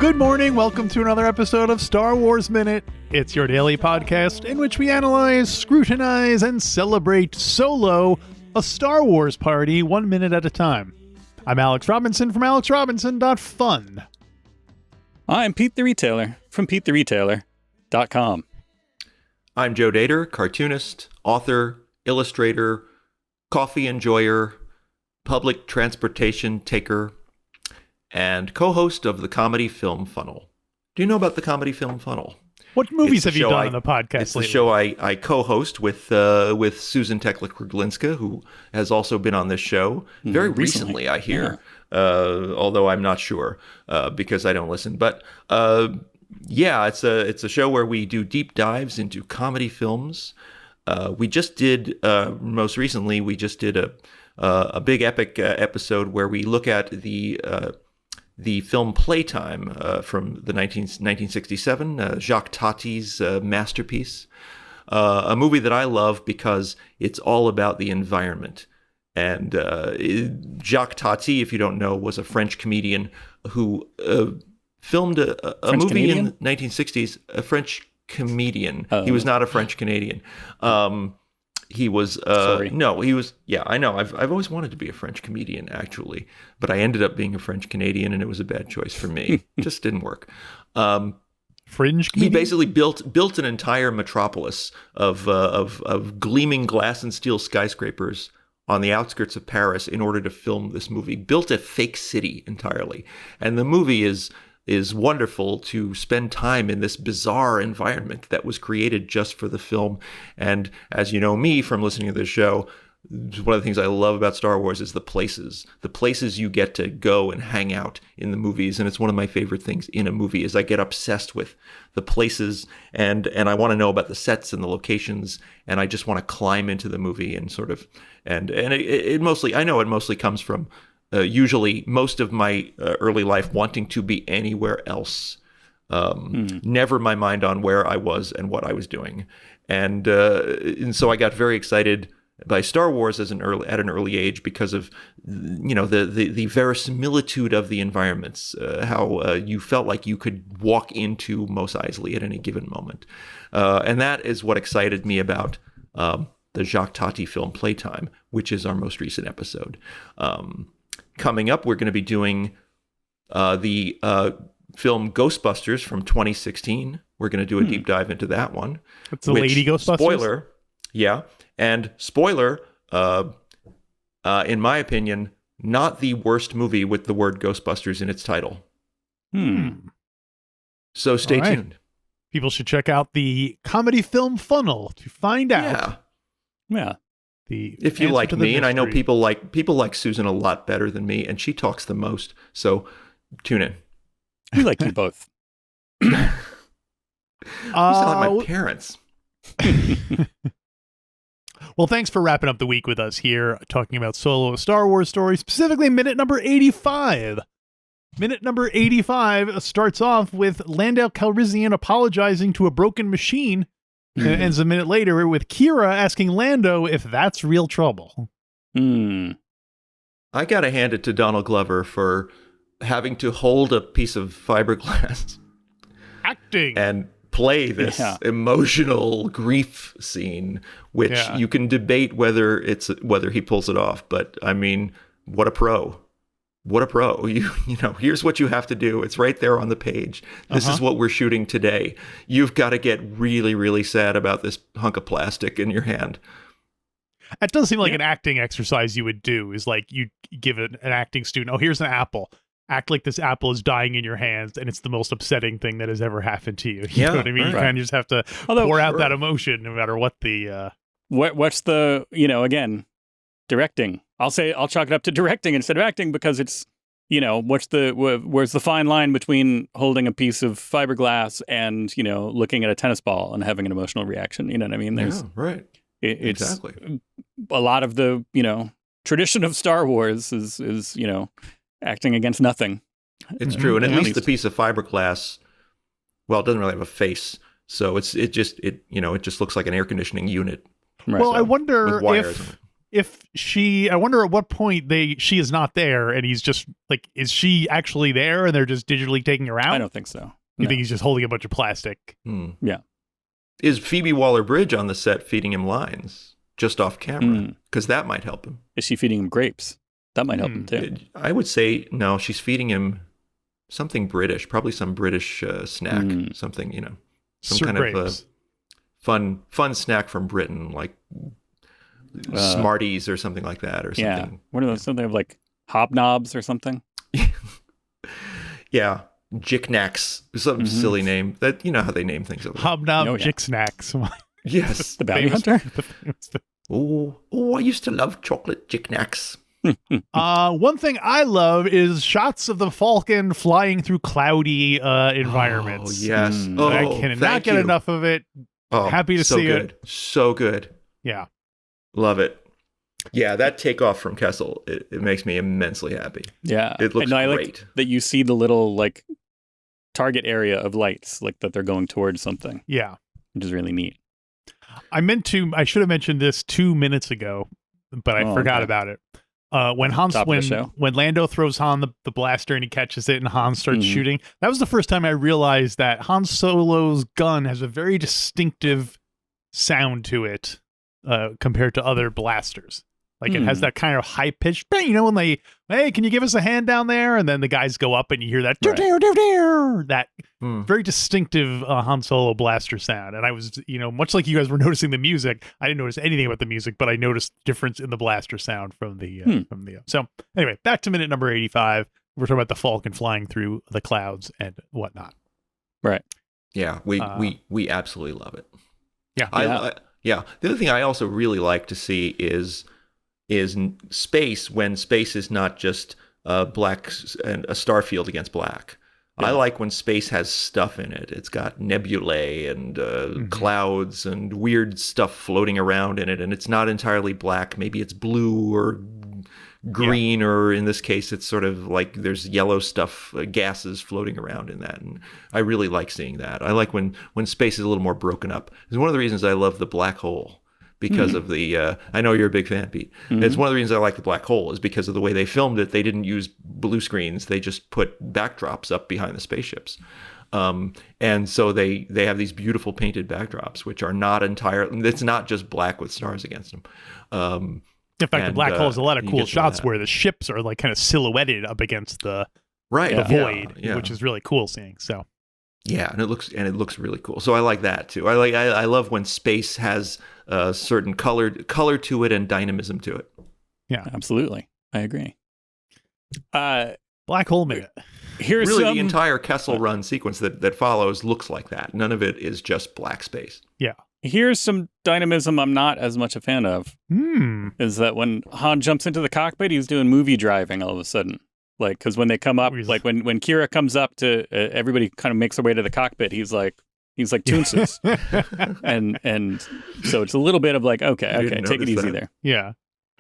Good morning. Welcome to another episode of Star Wars Minute. It's your daily podcast in which we analyze, scrutinize, and celebrate Solo, a Star Wars party 1 minute at a time. I'm Alex Robinson from alexrobinson.fun. I'm Pete the Retailer from PeteTheRetailer.com. I'm Joe Dator, cartoonist, author, illustrator, coffee enjoyer, public transportation taker, and co-host of the Comedy Film Funnel. Do you know about the Comedy Film Funnel? What movies have you done on the podcast It's lately? the show I co-host with Susan Tekla-Kruglinska, who has also been on this show very recently, I hear, although I'm not sure because I don't listen. But yeah, it's a show where we do deep dives into comedy films. We just did, most recently, we just did a big epic episode where we look at the film Playtime from the 1967, Jacques Tati's masterpiece, a movie that I love because it's all about the environment. And Jacques Tati, if you don't know, was a French comedian who filmed a movie in the 1960s, a French comedian. He was not a French Canadian. He was, no, he was, yeah, I know. I've always wanted to be a French comedian, actually, but I ended up being a French Canadian, and it was a bad choice for me. It just didn't work. Fringe comedian? He basically built an entire metropolis of gleaming glass and steel skyscrapers on the outskirts of Paris in order to film this movie. Built a fake city entirely. And the movie is wonderful to spend time in this bizarre environment that was created just for the film. And as you know me from listening to this show, one of the things I love about Star Wars is the places you get to go and hang out in the movies. And it's one of my favorite things in a movie is I get obsessed with the places and I want to know about the sets and the locations. And I just want to climb into the movie and sort of, and it mostly, I know it mostly comes from usually most of my early life wanting to be anywhere else. Never my mind on where I was and what I was doing. And so I got very excited by Star Wars at an early age because of, the verisimilitude of the environments, how you felt like you could walk into Mos Eisley at any given moment. And that is what excited me about the Jacques Tati film Playtime, which is our most recent episode. Coming up, we're going to be doing the film Ghostbusters from 2016. We're going to do a deep dive into that one. It's the Lady Ghostbusters? Spoiler, yeah. And spoiler, in my opinion, not the worst movie with the word Ghostbusters in its title. So stay tuned. People should check out the Comedy Film Funnel to find out. Yeah. If you like me, and I know people like Susan a lot better than me, and she talks the most, so tune in. We like you both. You sound like my parents. Well, thanks for wrapping up the week with us here, talking about Solo, a Star Wars story, specifically minute number 85. Minute number 85 starts off with Lando Calrissian apologizing to a broken machine. And it ends a minute later with Kira asking Lando if that's real trouble. I gotta hand it to Donald Glover for having to hold a piece of fiberglass. Acting. And play this emotional grief scene, which you can debate whether he pulls it off. But I mean, what a pro. What a pro. You know, here's what you have to do. It's right there on the page. This is what we're shooting today. You've got to get really, really sad about this hunk of plastic in your hand. It does seem like an acting exercise you would do, is like you give an acting student, oh, here's an apple. Act like this apple is dying in your hands and it's the most upsetting thing that has ever happened to you. You know what I mean? Right. You kind of just have to pour out that emotion no matter what the... What's the, again, directing. I'll chalk it up to directing instead of acting because it's, where's the fine line between holding a piece of fiberglass and, looking at a tennis ball and having an emotional reaction? You know what I mean? Right. It's exactly. A lot of the, tradition of Star Wars is acting against nothing. It's true. And at least the piece of fiberglass, well, it doesn't really have a face. So it just looks like an air conditioning unit. Right. Well, I wonder if she, I wonder at what point she is not there and he's just like, is she actually there and they're just digitally taking her out? I don't think so. You think he's just holding a bunch of plastic? Yeah. Is Phoebe Waller-Bridge on the set feeding him lines just off camera? Because that might help him. Is she feeding him grapes? That might help him too. I would say no. She's feeding him something British, probably some British snack, something some Sir kind grapes. of fun snack from Britain, like Smarties or something like that, or something. Yeah. What are those? Something of like hobnobs or something? Yeah. Jicknacks, some silly name. That you know how they name things over there. Hobnob Jick Snacks. Yes. The bounty hunter? Oh, I used to love chocolate Jicknacks. One thing I love is shots of the Falcon flying through cloudy environments. Oh, yes. I cannot get enough of it. Happy to see it. So good. Yeah. Love it. Yeah, that takeoff from Kessel, it makes me immensely happy. Yeah. It looks I great. like that you see the little like target area of lights, like that they're going towards something. Yeah. Which is really neat. I should have mentioned this 2 minutes ago, but I forgot about it. When Lando throws Han the blaster and he catches it and Han starts shooting, that was the first time I realized that Han Solo's gun has a very distinctive sound to it compared to other blasters. Like it has that kind of high pitched, when they, hey, can you give us a hand down there? And then the guys go up and you hear that, that very distinctive Han Solo blaster sound. And I was, much like you guys were noticing the music, I didn't notice anything about the music, but I noticed difference in the blaster sound from the. So anyway, back to minute number 85. We're talking about the Falcon flying through the clouds and whatnot. Right. Yeah, we absolutely love it. Yeah. Yeah. The other thing I also really like to see is space, when space is not just black and a star field against black. Yeah. I like when space has stuff in it. It's got nebulae and clouds and weird stuff floating around in it, and it's not entirely black. Maybe it's blue or green, or in this case, it's sort of like there's yellow stuff, gases floating around in that. And I really like seeing that. I like when space is a little more broken up. It's one of the reasons I love the black hole. Because of the, I know you're a big fan, Pete. It's one of the reasons I like the black hole is because of the way they filmed it. They didn't use blue screens. They just put backdrops up behind the spaceships. And so they have these beautiful painted backdrops, which are not entirely, it's not just black with stars against them. In fact, the black hole has a lot of cool shots where the ships are like kind of silhouetted up against the void, which is really cool seeing. So. Yeah, and it looks really cool. So I like that too. I love when space has a certain color to it and dynamism to it. Yeah, absolutely. I agree. Black hole minute. Here's really the entire Kessel Run sequence that follows looks like that. None of it is just black space. Yeah. Here's some dynamism I'm not as much a fan of. Is that when Han jumps into the cockpit, he's doing movie driving all of a sudden. Like, because when they come up, like when Kira comes up to everybody kind of makes their way to the cockpit, he's like Toonses. and so it's a little bit of like, okay, take it easy there. Yeah.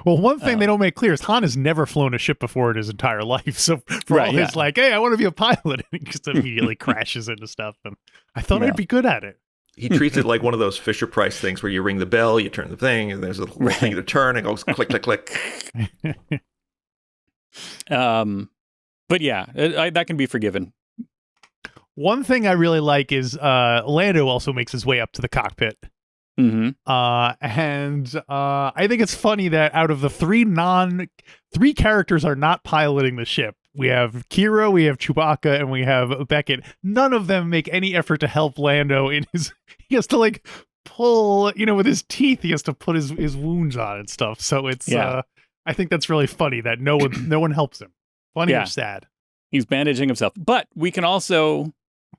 Well, one thing they don't make clear is Han has never flown a ship before in his entire life. So for all his like, hey, I want to be a pilot, and he just immediately crashes into stuff. And I thought I'd be good at it. He treats it like one of those Fisher-Price things where you ring the bell, you turn the thing, and there's a little thing to turn, and it goes click, click, click. But yeah, that can be forgiven. One thing I really like is Lando also makes his way up to the cockpit. And I think it's funny that out of the three characters are not piloting the ship. We have Kira, we have Chewbacca, and we have Beckett. None of them make any effort to help Lando in his. He has to like pull, with his teeth. He has to put his wounds on and stuff. So it's. I think that's really funny that no one helps him. Funny or sad. He's bandaging himself. But we can also,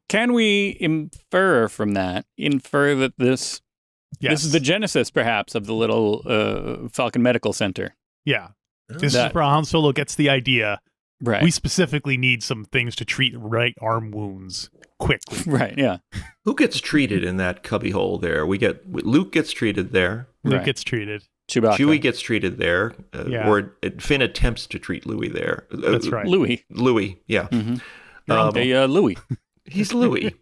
can we infer that this is the genesis, perhaps, of the little Falcon Medical Center? Yeah. This is where Han Solo gets the idea. Right. We specifically need some things to treat right arm wounds quickly. Right, yeah. Who gets treated in that cubby hole there? Luke gets treated there. Luke gets treated. Chewbacca. Chewie gets treated there, or Finn attempts to treat Louis there. That's right. Louis, yeah. Louis. He's Louis.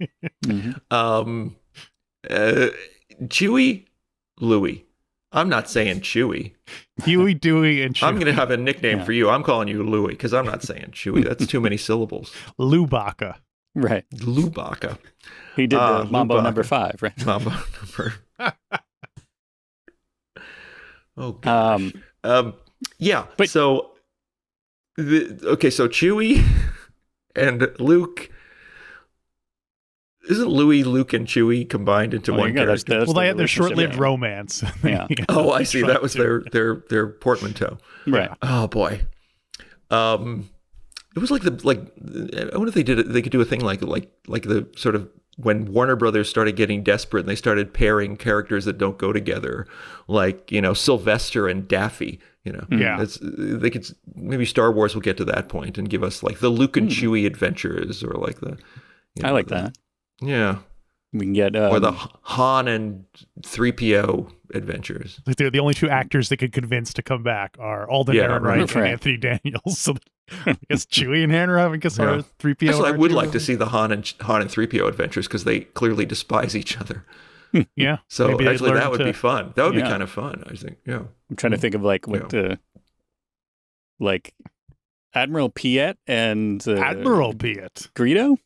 Chewie, Louis. I'm not saying Chewie. Huey, Dewey, and Chewie. I'm going to have a nickname for you. I'm calling you Louie because I'm not saying Chewie. That's too many syllables. Lubaka. Right. Lubaka. He did the Mambo Lubaka. number 5, right? Mambo number. Oh, gosh. Yeah. But- so, so Chewie and Luke. Isn't Louis, Luke, and Chewie combined into one character? Well, they had their short-lived yeah. romance. Yeah. Oh, I see. That was their portmanteau. Right. Oh boy. It was like I wonder if they did it. They could do a thing like the sort of when Warner Brothers started getting desperate and they started pairing characters that don't go together, like Sylvester and Daffy. Yeah. They could maybe Star Wars will get to that point and give us like the Luke and Chewie adventures, or like the. I like that. Yeah. We can get Or the Han and 3PO adventures. Like they're the only two actors they could convince to come back are Alden Yeah, Ehrenreich right. and Anthony Daniels. So I guess Chewie and Hannah, I guess, are 3PO. Actually, I and would R2. like to see the Han and 3PO adventures because they clearly despise each other. Yeah. So Maybe they'd actually, learn that would to- be fun. That would be Yeah. kind of fun, I think. Yeah. I'm trying to think of like what like Admiral Piet and Admiral Piet. Greedo.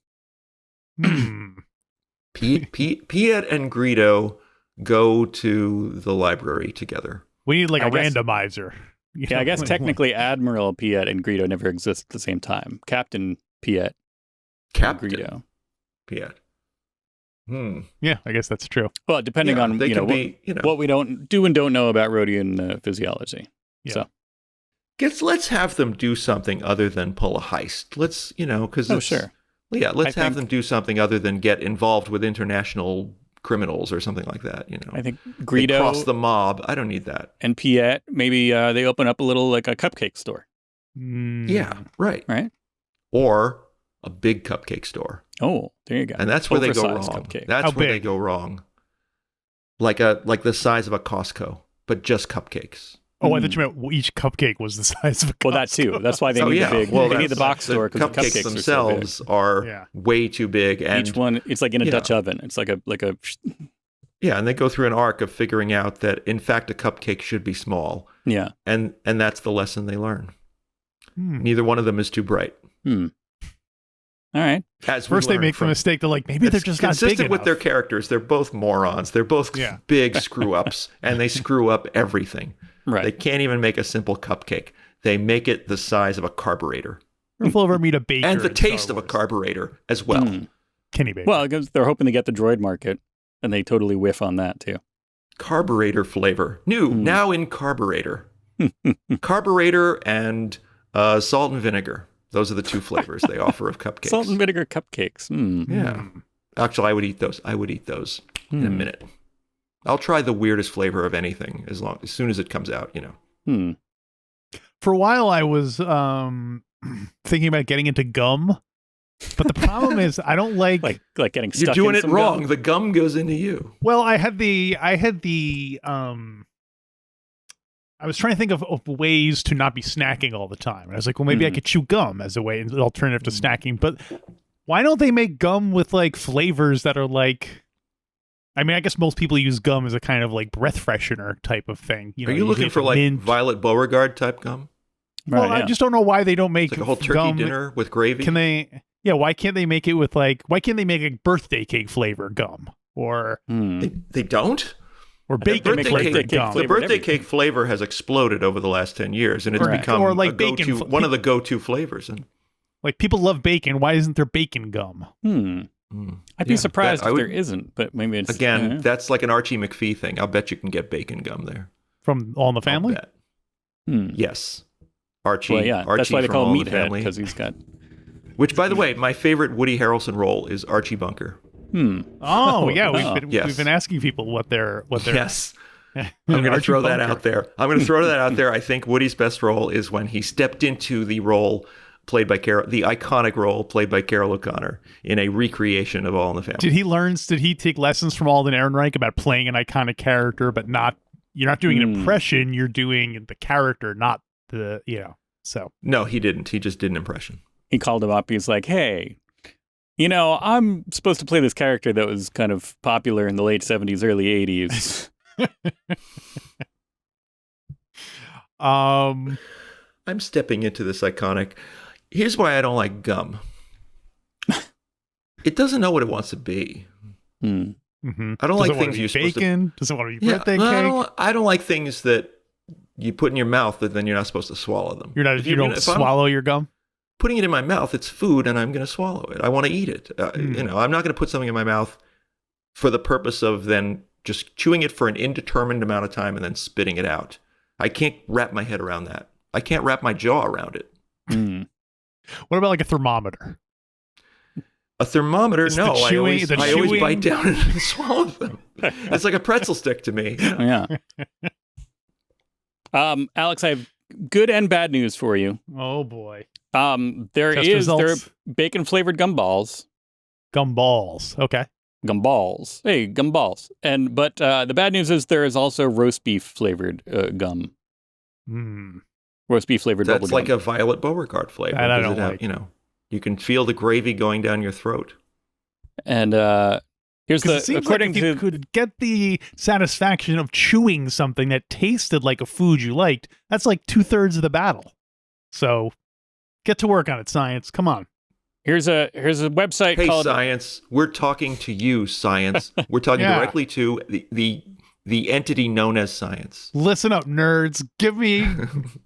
Piet and Greedo go to the library together. We need like I a guess- randomizer. Yeah, I guess technically Admiral Piet and Greedo never exist at the same time. Captain Piet and Captain Greedo. Piet. Yeah, I guess that's true. Well, depending Yeah, on they can be, what we don't do and don't know about Rhodian physiology. Yeah. So Let's have them do something other than pull a heist. Let's, because sure. Yeah, let's I have think- them do something other than get involved with international criminals or something like that. I think They Greedo cross the mob. I don't need that. and Piet, maybe they open up a little like a cupcake store, Yeah, right. right? Or a big cupcake store. Oh, there you go. And that's where they go wrong. Oversized cupcake. That's How where they big? go wrong. Like the size of a Costco, but just cupcakes. Oh, I thought you meant each cupcake was the size of a Well, that too. Costco. That's why they Oh, need yeah. the big. Well, they need the that's- box store because the cupcakes cupcakes themselves are Yeah. way too big, and each one it's like in a yeah. Dutch oven. It's like a yeah, and they go through an arc of figuring out that in fact a cupcake should be small, yeah. and that's the lesson they learn. Hmm. Neither one of them is too bright. All right. As we First, they learn make the from- mistake. They're like, maybe they're It's just not big consistent with enough. their characters. They're both morons. They're both Yeah. big screw ups, and they screw up everything. Right. They can't even make a simple cupcake. They make it the size of a carburetor If we'll ever meet a baker and the in Star taste of a Wars. carburetor as well. Kenny Baker. Well, because they're hoping to get the droid market, and they totally whiff on that too. Carburetor flavor. New, now in carburetor. Carburetor and salt and vinegar. Those are the two flavors they offer of cupcakes. Salt and vinegar cupcakes. Yeah. Actually, I would eat those. In a minute. I'll try the weirdest flavor of anything as soon as it comes out, For a while, I was thinking about getting into gum, but the problem is I don't like. Like getting stuck. You're doing in it some wrong. gum. The gum goes into you. Well, I was trying to think of ways to not be snacking all the time. And I was like, well, maybe I could chew gum as a way, an alternative to snacking. But why don't they make gum with like flavors that are like, I mean, I guess most people use gum as a kind of like breath freshener type of thing. Are you looking for like mint. Violet Beauregard type gum? Well, Right, I yeah. just don't know why they don't make It's like a whole turkey gum. dinner with gravy? Can they? Yeah, why can't they make it with like? Why can't they make a birthday cake flavor gum or They don't? bacon birthday flavored cake gum? The flavored birthday everything. cake flavor has exploded over the last 10 years, and it's Or- become or like a bacon go-to, fl- one of the go-to flavors. And Like people love bacon. Why isn't there bacon gum? I'd be surprised if there isn't, but maybe it's Again, that's like an Archie McPhee thing. I'll bet you can get bacon gum there. From All in the I'll Family? bet. Yes. Archie. Well, yeah, Archie that's why they from call All him in the Meathead Family. because he's got. Which, by the way, my favorite Woody Harrelson role is Archie Bunker. Oh yeah, Yes. we've been asking people what their Yes. I'm going to throw that out there. I think Woody's best role is when he stepped into the role played by the iconic role played by Carol O'Connor in a recreation of All in the Family. Did he take lessons from Alden Ehrenreich about playing an iconic character, but you're not doing an impression, you're doing the character, not the so. No, he didn't. He just did an impression. He called him up. He's like, "Hey, I'm supposed to play this character that was kind of popular in the late '70s, early '80s. Um, I'm stepping into this iconic. Here's why I don't like gum. It doesn't know what it wants to be. Hmm. mhm. I don't Does like it want things to be you're supposed to. bacon? Does it want to be Yeah, birthday well, cake? I don't like things that you put in your mouth that then you're not supposed to swallow them. You're not. If You don't if I'm swallow your gum. putting it in my mouth. It's food, and I'm going to swallow it. I want to eat it. You know, I'm not going to put something in my mouth for the purpose of then just chewing it for an indeterminate amount of time and then spitting it out. I can't wrap my head around that. I can't wrap my jaw around it. Hmm. What about like a thermometer? A thermometer? It's the No, I chewing- always bite down and swallow them. It's like a pretzel stick to me. Yeah. Alex, I have good and bad news for you. Oh boy, There Test are results. bacon flavored gumballs. gumballs. Okay. Gumballs. Hey, gumballs. But the bad news is there is also roast beef flavored gum. Hmm. Roast beef flavored bubble That's gum. like a Violet Beauregard flavor. That I Does don't it have- like. You know, you can feel the gravy going down your throat. And here's Because the it seems according like if you to could get the satisfaction of chewing something that tasted like a food you liked, that's like 2/3 of the battle. So get to work on it, science. Come on. here's a website Hey, called science, we're talking to you, science. We're talking Yeah. directly to the entity known as science. Listen up, nerds. Give me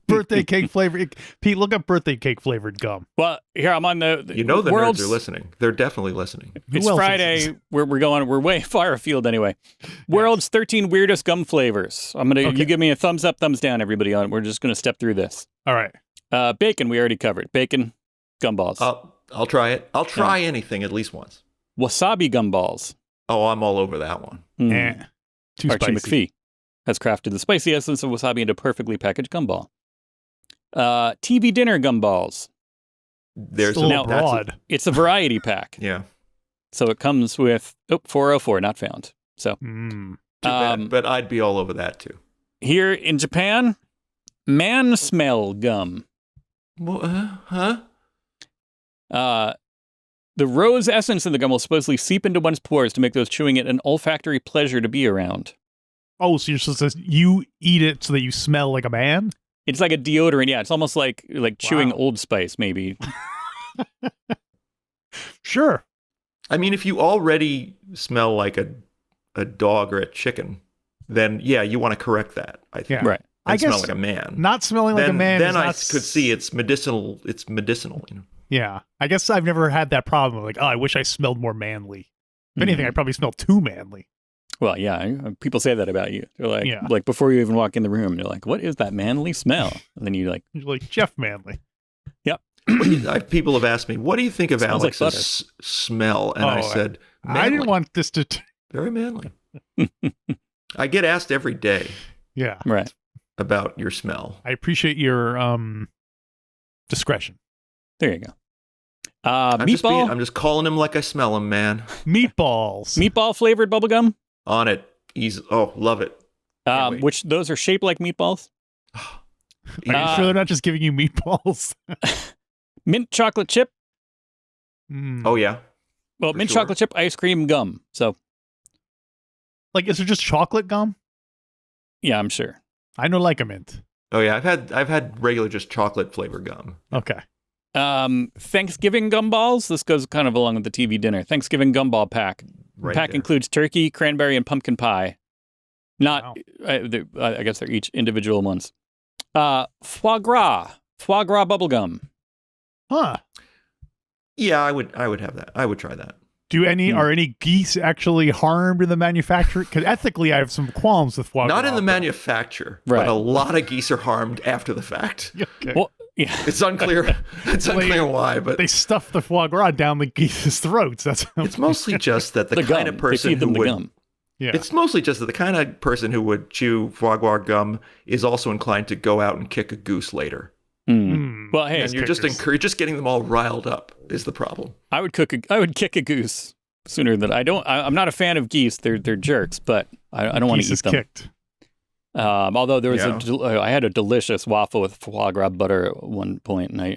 birthday cake flavor. Pete, look up birthday cake flavored gum. well, here I'm on the You know the world's, nerds are listening. They're definitely listening. Who It's else is Friday. this? We're way far afield anyway. World's 13 weirdest gum flavors. I'm gonna Okay. you give me a thumbs up, thumbs down, everybody. On we're just gonna step through this. All right. Bacon we already covered. Bacon gumballs. I'll try it. I'll try anything at least once. Wasabi gumballs. Oh, I'm all over that one. Mm. Eh. Too Archie spicy. McPhee has crafted the spicy essence of wasabi into a perfectly packaged gumball. TV dinner gumballs. There's Still Now, broad. It's a variety pack. Yeah. So it comes with 404, not found. So Mm. Too bad, but I'd be all over that too. here in Japan, man smell gum. Well, huh? The rose essence in the gum will supposedly seep into one's pores to make those chewing it an olfactory pleasure to be around. Oh, so you're supposed to you eat it so that you smell like a man? It's like a deodorant. Yeah, it's almost like chewing Wow. Old Spice, maybe. Sure. I mean, if you already smell like a dog or a chicken, then yeah, you want to correct that. I think. Yeah. Right. And I smell guess like a man. Not smelling like a then man. then is I not could see it's medicinal. It's medicinal. You know. Yeah. I guess I've never had that problem. Like, oh, I wish I smelled more manly. If anything, Mhm. I probably smell too manly. Well, yeah, people say that about you. They're like, Yeah. like before you even walk in the room, they're like, "What is that manly smell?" And then you like, You're like Jeff Manly. People have asked me, "What do you think of Smells like Alex's smell?" And I Oh, said, I didn't "Manly. want this to. Very manly." I get asked every day Yeah. right. about your smell. I appreciate your discretion. There you go. I'm Meatball, just calling him like I smell him, man. Meatballs. meatball flavored bubblegum, On it. Love it. Can't wait. which those are shaped like meatballs. Are you sure they're not just giving you meatballs? Mint chocolate chip. Mm. Oh yeah. Well, For mint sure. chocolate chip ice cream gum. So Like, is it just chocolate gum? yeah, I'm sure. I know like a mint. Oh yeah. I've had regular just chocolate flavor gum. Okay. Thanksgiving gumballs. This goes kind of along with the TV dinner. Thanksgiving gumball pack. Right Pack there. includes turkey, cranberry, and pumpkin pie. Not, Wow. I guess they're each individual ones. Foie gras bubblegum. Huh. Yeah, I would have that. I would try that. Are any geese actually harmed in the manufacture? Because ethically, I have some qualms with foie Not gras. in the manufacture, Right. but a lot of geese are harmed after the fact. Okay. Well, yeah. It's unclear. It's unclear why, but They stuff the foie gras down the geese's throats. That's it's mostly just that the The kind gum. of person they feed them who the would. gum. yeah. It's mostly just that the kind of person who would chew foie gras gum is also inclined to go out and kick a goose later. Mm. Mm. Well, hey, And you're kickers. just getting them all riled up is the problem. I would kick a goose sooner than I'm not a fan of geese. They're jerks, but I don't want Geese to eat is them. kicked. Although there was Yeah. I had a delicious waffle with foie gras butter at one point, and I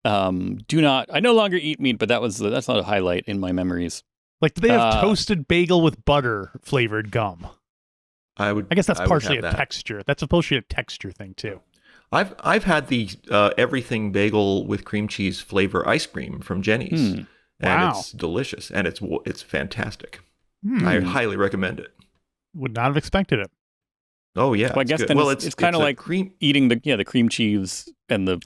Mm. I no longer eat meat, but that's not a highlight in my memories. Like, do they have Uh, toasted bagel with butter flavored gum? I would. I guess that's I would partially a have that. texture. That's supposed to be a texture thing too. I've had the everything bagel with cream cheese flavor ice cream from Jenny's, and Wow. it's delicious and it's fantastic. Hmm. I highly recommend it. Would not have expected it. Oh yeah, Well, I guess good. then well, it's kind of a like cream. eating the cream cheese and the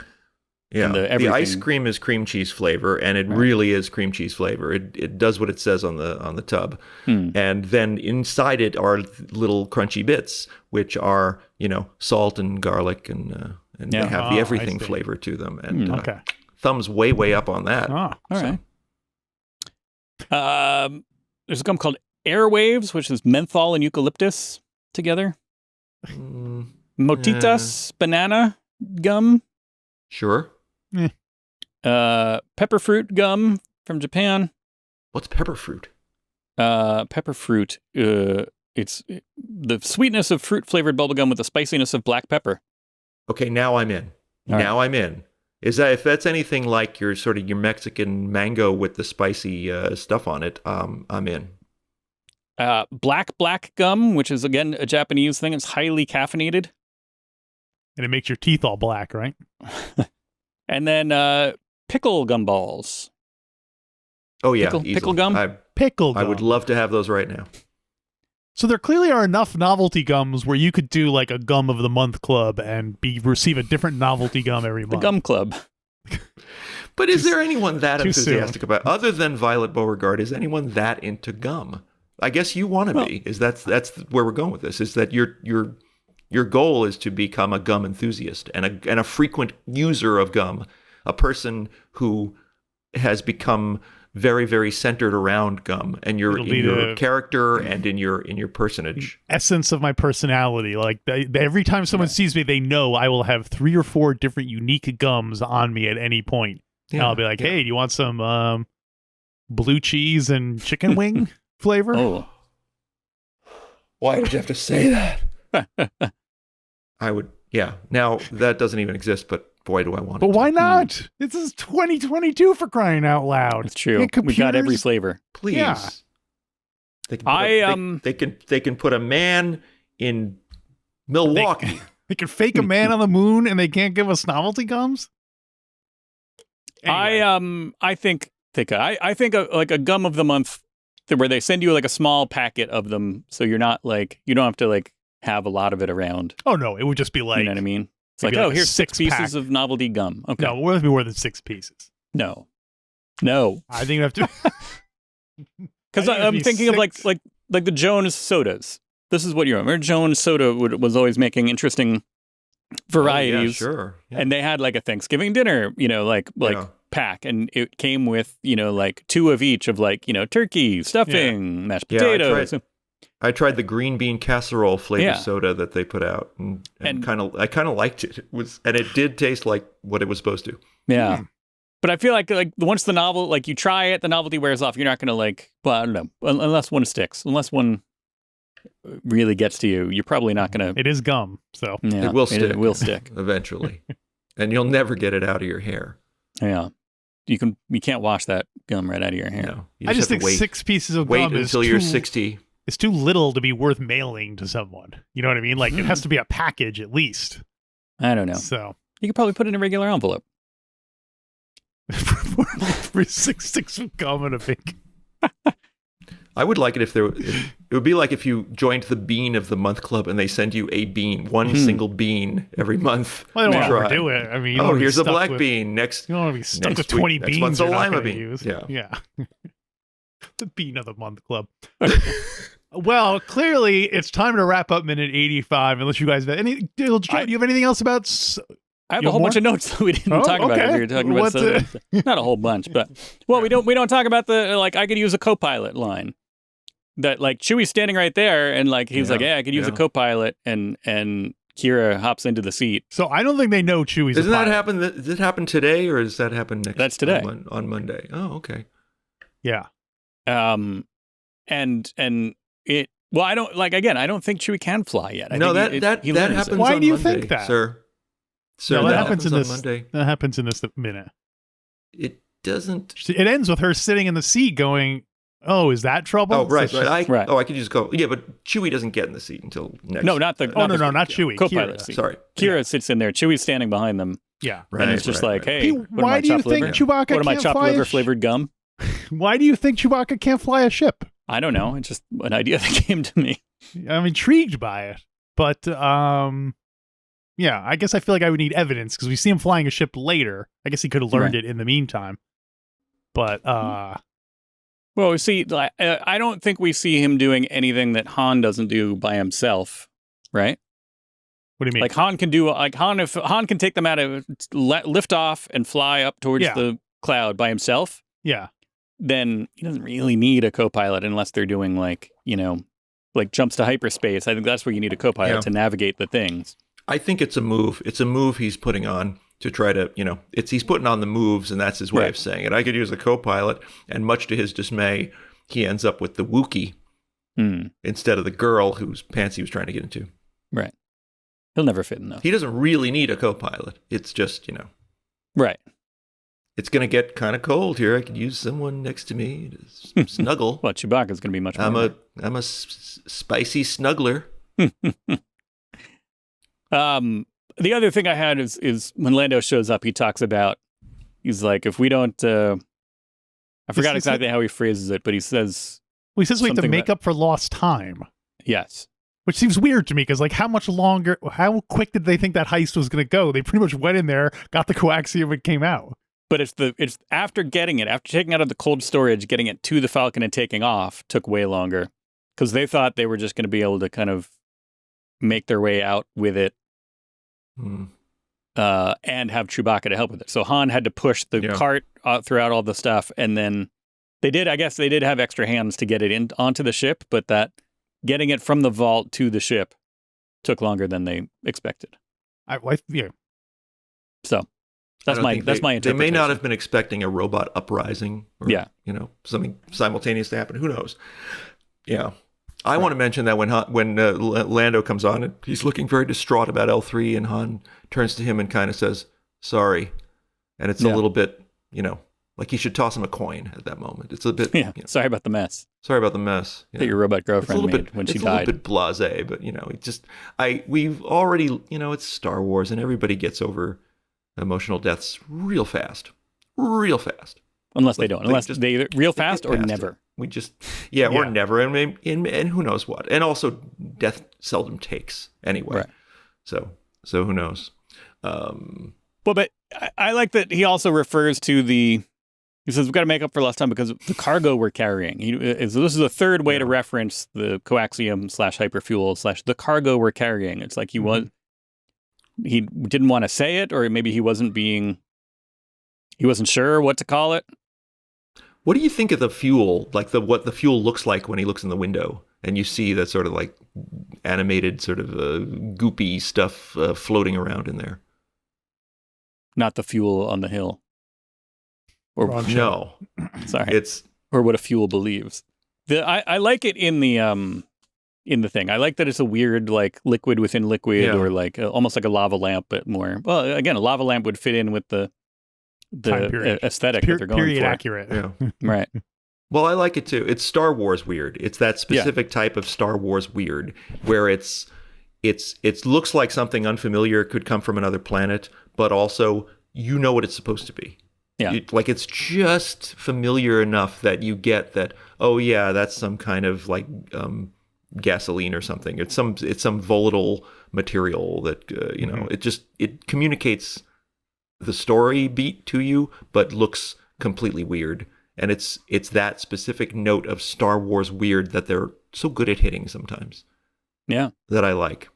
Yeah, the the everything. ice cream is cream cheese flavor, and it really is cream cheese flavor. It does what it says on the tub, and then inside it are little crunchy bits, which are salt and garlic, and they have the I everything see. flavor to them. And Okay. thumbs way up on that. Oh, All right. There's a gum called Airwaves, which is menthol and eucalyptus together. Motitas banana gum. Sure. Pepperfruit gum from Japan. What's pepper fruit? Pepperfruit. It's the sweetness of fruit flavored bubblegum with the spiciness of black pepper. Okay, now I'm in. All Now I'm in. Is that if that's anything like your sort of your Mexican mango with the spicy stuff on it? I'm in. Black gum, which is again a Japanese thing. It's highly caffeinated. and it makes your teeth all black, right? And then pickle gumballs. Oh yeah, Pickle easily. gum? Pickle I gum. would love to have those right now. So there clearly are enough novelty gums where you could do like a gum of the month club and receive a different novelty gum every The month. gum club. But is there anyone that too enthusiastic about, other than Violet Beauregard, is anyone that into gum? I guess you want to be. Is that's where we're going with this? Is that your goal is to become a gum enthusiast and a frequent user of gum, a person who has become very, very centered around gum and It'll be your the character and in your personage. Essence of my personality. Like every time someone sees me, they know I will have 3 or 4 different unique gums on me at any point. And I'll be like, hey, do you want some blue cheese and chicken wing flavor? Oh. Why did you have to say that? I would, yeah. Now, that doesn't even exist, but boy, do I want it. But why to. not? This is 2022 for crying out loud. It's true. And We got every computers- flavor. Please. Yeah. They can put a man in Milwaukee. They can fake a man on the moon and they can't give us novelty gums? Anyway. I think like a gum of the month where they send you like a small packet of them, so you're not like you don't have to like have a lot of it around. Oh, no. It would just be like, You know what I mean? It's it'd like, be oh, like a here's 6 six-pack. pieces of novelty gum. Okay. no, it would be more than 6 pieces. No. I think you have to. Because I think it'd I'm be thinking of 6. like the Jones sodas. This is what you remember. Jones soda was always making interesting varieties. Oh, yeah, sure. Yeah. And they had like a Thanksgiving dinner, like Yeah. pack, and it came with like 2 of each of like turkey, stuffing, mashed Yeah, potatoes. I tried the green bean casserole flavor Yeah. soda that they put out, and And- I kind of liked it. It did taste like what it was supposed to. Yeah. But I feel like once the you try it, the novelty wears off. You're not gonna well, I don't know, unless one sticks, unless one really gets to you, you're probably not gonna. It is gum, so. Yeah, It will stick. It will stick. Eventually, and you'll never get it out of your hair. Yeah. You can't wash that gum right out of your hair. No, you I just have think to 6 pieces of wait gum is until you're too, 60. It's too little to be worth mailing to someone. You know what I mean? Like, it has to be a package at least. I don't know. So, You could probably put it in a regular envelope. for 6 of gum and a big. I would like it if it would be like if you joined the Bean of the Month Club and they send you a bean, one single bean every month. Well, I don't to want to try. overdo it. I mean, you don't Oh, wanna be here's a stuck black with- bean. Next, You don't want to be stuck next with week- 20 next beans month's a you're not lima gonna bean. use. Yeah. Yeah. The bean of the month club. Well, clearly it's time to wrap up minute 85. Unless you guys have any. Joe, do you have anything else about? I have You a whole have bunch of notes that we didn't Oh, talk about. okay. We were talking about What's soda. Not a whole bunch, but we don't talk about the I could use a co-pilot line. That like Chewie's standing right there, and like he's like, I could use a co-pilot, and Kira hops into the seat. So I don't think they know Chewie's. Doesn't a that pilot. happen? Does it happen today, or does that happen next? That's today. on Monday. Oh, okay. Yeah. And it. Well, I don't I don't think Chewie can fly yet. No, think that he learns it. happens. Why on do you Monday, think that? sir? Sir, No, that happens in on this. Monday. That happens in this minute. It doesn't. It ends with her sitting in the seat, going, Oh, is that trouble? Oh, right, So right. Right. I could just go. Yeah, but Chewie doesn't get in the seat until next. No, not the. Oh, not the not Chewie. co-pilot Kira. seat. Sorry. Kira sits in there. Chewie's standing behind them, Yeah. Right, and it's just right, like, right. hey, Hey, what am why I, do you chopped think liver? Chewbacca What am I, can't chopped fly liver a sh- flavored gum? Why do you think Chewbacca can't fly a ship? I don't know. It's just an idea that came to me. I'm intrigued by it, but yeah, I guess I feel like I would need evidence because we see him flying a ship later. I guess he could have learned it in the meantime, but Well, see, I don't think we see him doing anything that Han doesn't do by himself, right? what do you mean? Like Han can do, like Han, if Han can take them out of lift off and fly up towards the cloud by himself, Yeah, then he doesn't really need a co-pilot unless they're doing like jumps to hyperspace. I think that's where you need a co-pilot to navigate the things. I think it's a move. It's a move he's putting on to try to, he's putting on the moves, and that's his way of saying it. I could use a co-pilot, and much to his dismay, he ends up with the Wookiee instead of the girl whose pants he was trying to get into. Right. He'll never fit in those. He doesn't really need a co-pilot. It's just, Right. it's going to get kind of cold here. I could use someone next to me to snuggle. Well, Chewbacca's going to be much more. I'm a spicy snuggler. The other thing I had is when Lando shows up, he talks about, he's like, if we don't, I forgot exactly how he phrases it, but he says, well, he says we have to something make up for lost time, yes. which seems weird to me because like how quick did they think that heist was going to go? They pretty much went in there, got the coaxium, and came out. But it's after getting it, after taking it out of the cold storage, getting it to the Falcon and taking off took way longer because they thought they were just going to be able to kind of make their way out with it and have Chewbacca to help with it. So Han had to push the cart throughout all the stuff, and then I guess they did have extra hands to get it onto the ship, but that getting it from the vault to the ship took longer than they expected. So that's my interpretation. They may not have been expecting a robot uprising or something simultaneous to happen. Who knows? Yeah. I want to mention that when Lando comes on, and he's looking very distraught about L3, and Han turns to him and kind of says, sorry. And it's a little bit, like he should toss him a coin at that moment. It's a bit... Sorry about the mess. Sorry about the mess. That your robot girlfriend made when she died. It's a little bit blasé, but, we've already, it's Star Wars, and everybody gets over emotional deaths real fast. Real fast. Unless they don't. Unless they real fast or never. We just, or never, and who knows what. And also, death seldom takes anyway. Right. So who knows? Well, but I like that he also refers to he says, we've got to make up for lost time because of the cargo we're carrying. This is a third way to reference the coaxium / hyperfuel / the cargo we're carrying. It's like he didn't want to say it, or maybe he wasn't sure what to call it. What do you think of the fuel, like what the fuel looks like when he looks in the window and you see that sort of like animated sort of goopy stuff floating around in there? Not the fuel on the hill. Or no. Sorry. Or what a fuel believes. I like it in the thing. I like that it's a weird like liquid within liquid or like almost like a lava lamp, but more. Well, again, a lava lamp would fit in with the aesthetic that they're going period for. Accurate. Yeah. Right. Well, I like it too. It's Star Wars weird. It's that specific type of Star Wars weird where it looks like something unfamiliar could come from another planet, but also what it's supposed to be. Yeah. Like it's just familiar enough that you get that, oh yeah, that's some kind of like gasoline or something. It's some volatile material that it communicates the story beat to you, but looks completely weird. And it's that specific note of Star Wars weird that they're so good at hitting sometimes. Yeah. That I like.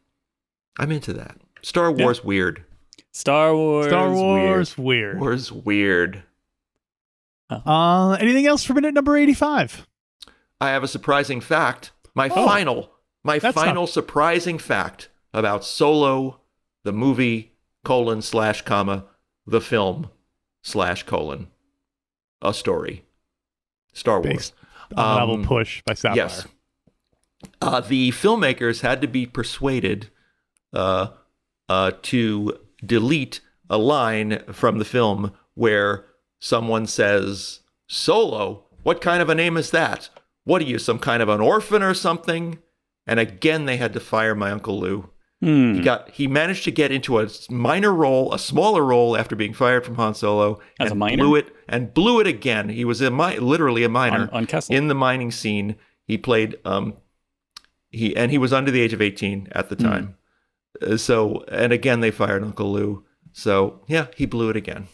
I'm into that. Star Wars weird. Star Wars weird. Wars weird. Anything else for minute number 85? I have a surprising fact. My final surprising fact about Solo, the movie, /, the film, / a story. Star Wars. Based on novel Push by Sapphire. Yes. The filmmakers had to be persuaded to delete a line from the film where someone says, Solo, what kind of a name is that? What are you, some kind of an orphan or something? And again, they had to fire my Uncle Lou. He managed to get into a minor role, a smaller role after being fired from Han Solo, As and a minor? blew it again. He was literally a minor On Kessel. in the mining scene. He played he was under the age of 18 at the time. So, and again, they fired Uncle Lou. So, yeah, he blew it again.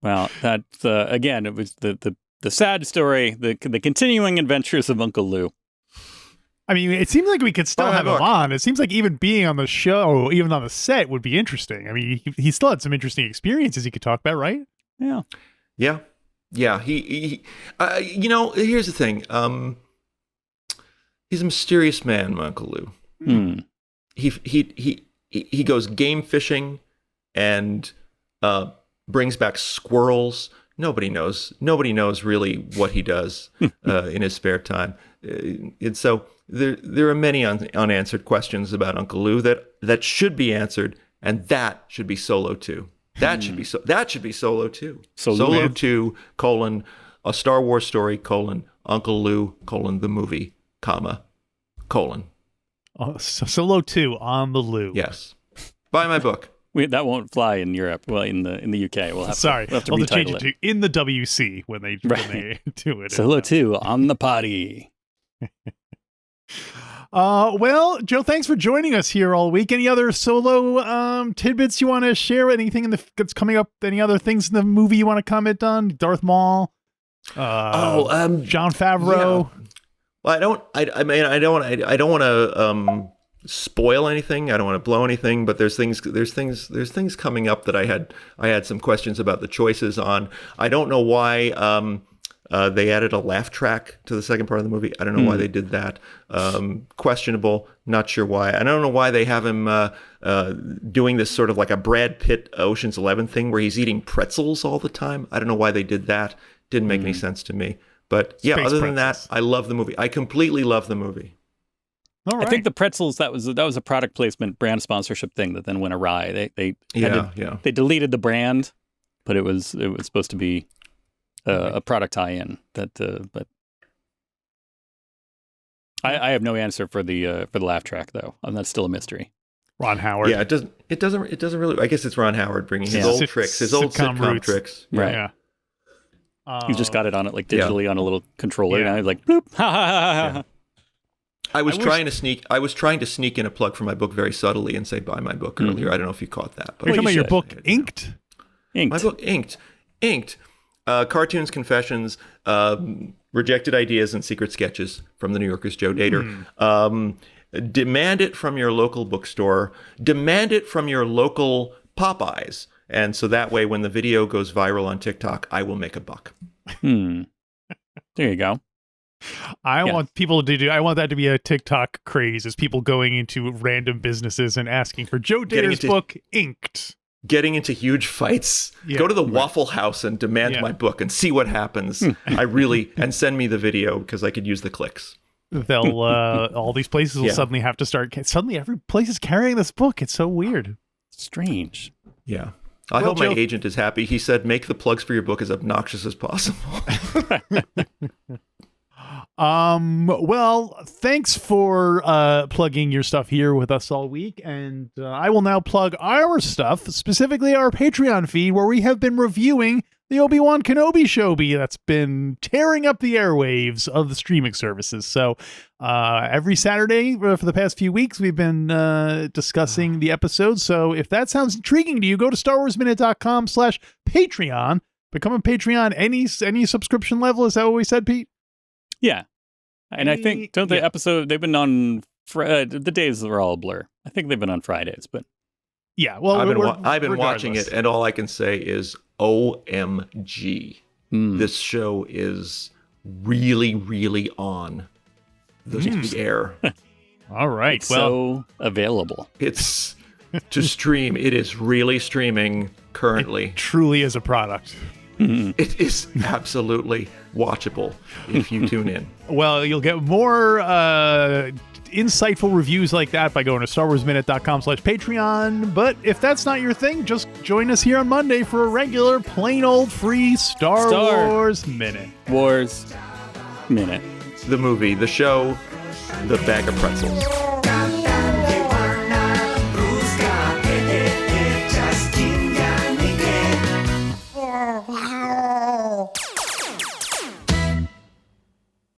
Well, that's again, it was the sad story, the continuing adventures of Uncle Lou. I mean, it seems like we could still Buy my have him book. on. It seems like even being on the show, even on the set, would be interesting. I mean, he still had some interesting experiences he could talk about, right? Yeah. Yeah. He here's the thing. He's a mysterious man, my Uncle Lou. He goes game fishing and brings back squirrels. Nobody knows really what he does in his spare time. And so there are many unanswered questions about Uncle Lou that should be answered, and that should be Solo 2. That should be Solo 2. Solo 2, a Star Wars story, Uncle Lou, the movie, colon. Solo 2 on the Lou. Yes. Buy my book. That won't fly in Europe. Well, in the UK, we'll have Sorry, to I'll have to change retitle it to in the WC when they do it. Solo 2 on the potty. Well, Joe, thanks for joining us here all week. Any other Solo tidbits you want to share? Anything that's coming up? Any other things in the movie you want to comment on? Darth Maul. Jon Favreau. Yeah. Well, I don't want to spoil anything. I don't want to blow anything, but there's things coming up that I had some questions about the choices on. I don't know why they added a laugh track to the second part of the movie. I don't know why they did that. Questionable. Not sure why. I don't know why they have him doing this sort of like a Brad Pitt Ocean's 11 thing where he's eating pretzels all the time. I don't know why they did that. Didn't make any sense to me. But yeah, Space other pretzels. than that, I love the movie. I completely love the movie. All right. I think the pretzels, that was a product placement brand sponsorship thing that then went awry. They deleted the brand, but it was supposed to be a product tie-in. But I have no answer for the laugh track though, and that's still a mystery. Ron Howard. Yeah, it doesn't really. I guess it's Ron Howard bringing his old tricks, his old sitcom sitcom roots. tricks. Right. Yeah. You just got it on it like digitally on a little controller. Yeah. Now he's like, bloop, ha ha ha ha. I was trying to sneak in a plug for my book very subtly and say buy my book earlier. I don't know if you caught that. But You're talking about your should. book, Inked? My book, Inked. Cartoons, confessions, rejected ideas, and secret sketches from the New Yorker's Joe Dator. Demand it from your local bookstore. Demand it from your local Popeyes. And so that way, when the video goes viral on TikTok, I will make a buck. There you go. I want that to be a TikTok craze, is people going into random businesses and asking for Joe Dator's book, Inked. Getting into huge fights. Yeah. Go to the Waffle House and demand my book and see what happens. And send me the video because I could use the clicks. They'll all these places will suddenly have to start. Suddenly, every place is carrying this book. It's so weird. Strange. Yeah. I hope my agent is happy. He said, make the plugs for your book as obnoxious as possible. Well, thanks for plugging your stuff here with us all week, and I will now plug our stuff, specifically our Patreon feed, where we have been reviewing the Obi-Wan Kenobi Shobi that's been tearing up the airwaves of the streaming services. So every Saturday for the past few weeks, we've been discussing the episodes. So if that sounds intriguing to you, go to StarWarsMinute.com/Patreon. Become a Patreon, any subscription level. Is that what we said, Pete? Yeah. And I think, they've been on, the days are all a blur. I think they've been on Fridays, but. Yeah, well, I've been watching it, and all I can say is, OMG. This show is really, really on the air. All right. It's so available. It's to stream. It is really streaming currently. It truly is a product. It is absolutely watchable if you tune in. Well, you'll get more insightful reviews like that by going to StarWarsMinute.com/Patreon. But if that's not your thing, just join us here on Monday for a regular, plain old free Star Wars Minute. Wars Minute. The movie, the show, the bag of pretzels.